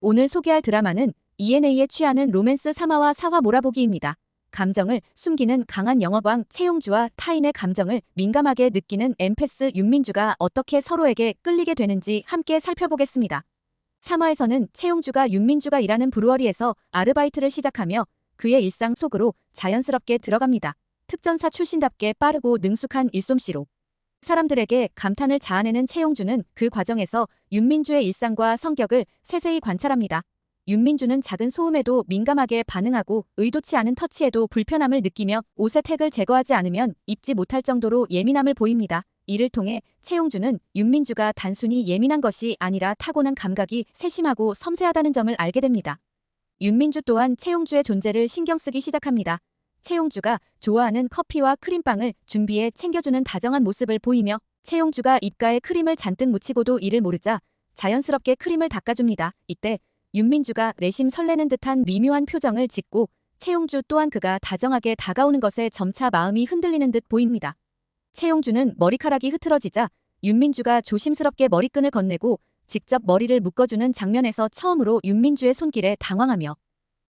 오늘 소개할 드라마는 ENA에 취하는 로맨스 3화와 4화 몰아보기입니다. 감정을 숨기는 강한 영업왕 채용주와 타인의 감정을 민감하게 느끼는 엠패스 윤민주가 어떻게 서로에게 끌리게 되는지 함께 살펴보겠습니다. 3화에서는 채용주가 윤민주가 일하는 브루어리에서 아르바이트를 시작하며 그의 일상 속으로 자연스럽게 들어갑니다. 특전사 출신답게 빠르고 능숙한 일솜씨로 사람들에게 감탄을 자아내는 채용주는 그 과정에서 윤민주의 일상과 성격을 세세히 관찰합니다. 윤민주는 작은 소음에도 민감하게 반응하고 의도치 않은 터치에도 불편함을 느끼며 옷의 택을 제거하지 않으면 입지 못할 정도로 예민함을 보입니다. 이를 통해 채용주는 윤민주가 단순히 예민한 것이 아니라 타고난 감각이 세심하고 섬세하다는 점을 알게 됩니다. 윤민주 또한 채용주의 존재를 신경 쓰기 시작합니다. 채용주가 좋아하는 커피와 크림빵을 준비해 챙겨주는 다정한 모습을 보이며 채용주가 입가에 크림을 잔뜩 묻히고도 이를 모르자 자연스럽게 크림을 닦아줍니다. 이때 윤민주가 내심 설레는 듯한 미묘한 표정을 짓고 채용주 또한 그가 다정하게 다가오는 것에 점차 마음이 흔들리는 듯 보입니다. 채용주는 머리카락이 흐트러지자 윤민주가 조심스럽게 머리끈을 건네고 직접 머리를 묶어주는 장면에서 처음으로 윤민주의 손길에 당황하며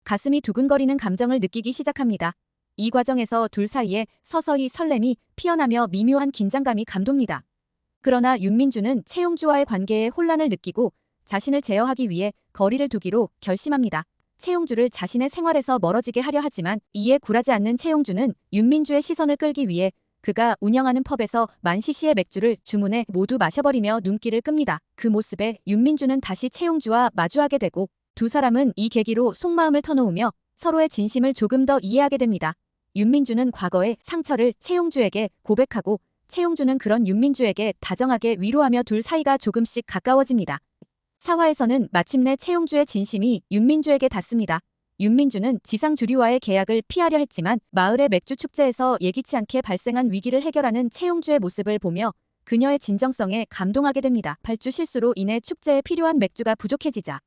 가슴이 두근거리는 감정을 느끼기 시작합니다. 이 과정에서 둘 사이에 서서히 설렘이 피어나며 미묘한 긴장감이 감돕니다. 그러나 윤민주는 채용주와의 관계에 혼란을 느끼고 자신을 제어하기 위해 거리를 두기로 결심합니다. 채용주를 자신의 생활에서 멀어지게 하려 하지만 이에 굴하지 않는 채용주는 윤민주의 시선을 끌기 위해 그가 운영하는 펍에서 10,000cc의 맥주를 주문해 모두 마셔버리며 눈길을 끕니다. 그 모습에 윤민주는 다시 채용주와 마주하게 되고 두 사람은 이 계기로 속마음을 터놓으며 서로의 진심을 조금 더 이해하게 됩니다. 윤민주는 과거의 상처를 채용주에게 고백하고 채용주는 그런 윤민주에게 다정하게 위로하며 둘 사이가 조금씩 가까워집니다. 4화에서는 마침내 채용주의 진심이 윤민주에게 닿습니다. 윤민주는 지상주류와의 계약을 피하려 했지만 마을의 맥주 축제에서 예기치 않게 발생한 위기를 해결하는 채용주의 모습을 보며 그녀의 진정성에 감동하게 됩니다. 발주 실수로 인해 축제에 필요한 맥주가 부족해지자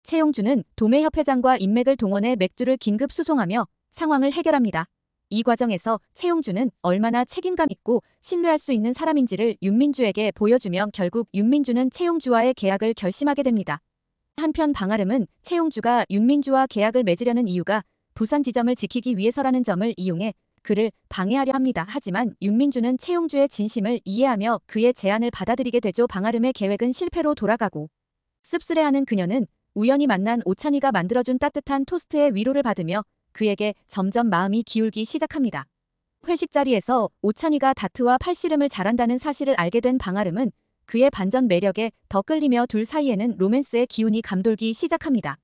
채용주는 도매협회장과 인맥을 동원해 맥주를 긴급 수송하며 상황을 해결합니다. 이 과정에서 채용주는 얼마나 책임감 있고 신뢰할 수 있는 사람인지를 윤민주에게 보여주며 결국 윤민주는 채용주와의 계약을 결심하게 됩니다. 한편 방아름은 채용주가 윤민주와 계약을 맺으려는 이유가 부산 지점을 지키기 위해서라는 점을 이용해 그를 방해하려 합니다. 하지만 윤민주는 채용주의 진심을 이해하며 그의 제안을 받아들이게 되죠. 방아름의 계획은 실패로 돌아가고 씁쓸해하는 그녀는 우연히 만난 오찬이가 만들어준 따뜻한 토스트의 위로를 받으며 그에게 점점 마음이 기울기 시작합니다. 회식 자리에서 오찬이가 다트와 팔씨름을 잘한다는 사실을 알게 된 방아름은 그의 반전 매력에 더 끌리며 둘 사이에는 로맨스의 기운이 감돌기 시작합니다.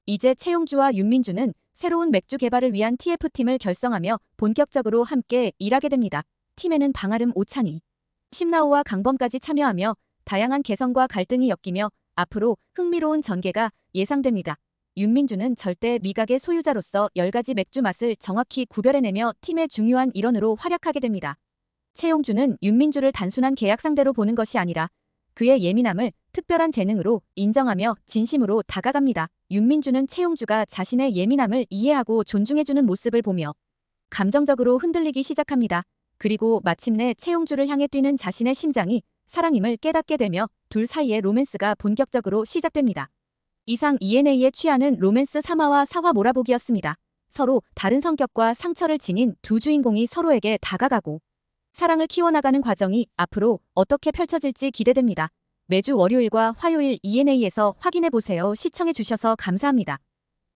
이제 채용주와 윤민주는 새로운 맥주 개발을 위한 TF팀을 결성하며 본격적으로 함께 일하게 됩니다. 팀에는 방아름, 오찬이, 심나오와 강범까지 참여하며 다양한 개성과 갈등이 엮이며 앞으로 흥미로운 전개가 예상됩니다. 윤민주는 절대 미각의 소유자로서 10가지 맥주 맛을 정확히 구별해내며 팀의 중요한 일원으로 활약하게 됩니다. 채용주는 윤민주를 단순한 계약 상대로 보는 것이 아니라 그의 예민함을 특별한 재능으로 인정하며 진심으로 다가갑니다. 윤민주는 채용주가 자신의 예민함을 이해하고 존중해주는 모습을 보며 감정적으로 흔들리기 시작합니다. 그리고 마침내 채용주를 향해 뛰는 자신의 심장이 사랑임을 깨닫게 되며 둘 사이의 로맨스가 본격적으로 시작됩니다. 이상 ENA에 취하는 로맨스 3화와 4화 몰아보기였습니다. 서로 다른 성격과 상처를 지닌 두 주인공이 서로에게 다가가고 사랑을 키워나가는 과정이 앞으로 어떻게 펼쳐질지 기대됩니다. 매주 월요일과 화요일 ENA에서 확인해보세요. 시청해주셔서 감사합니다.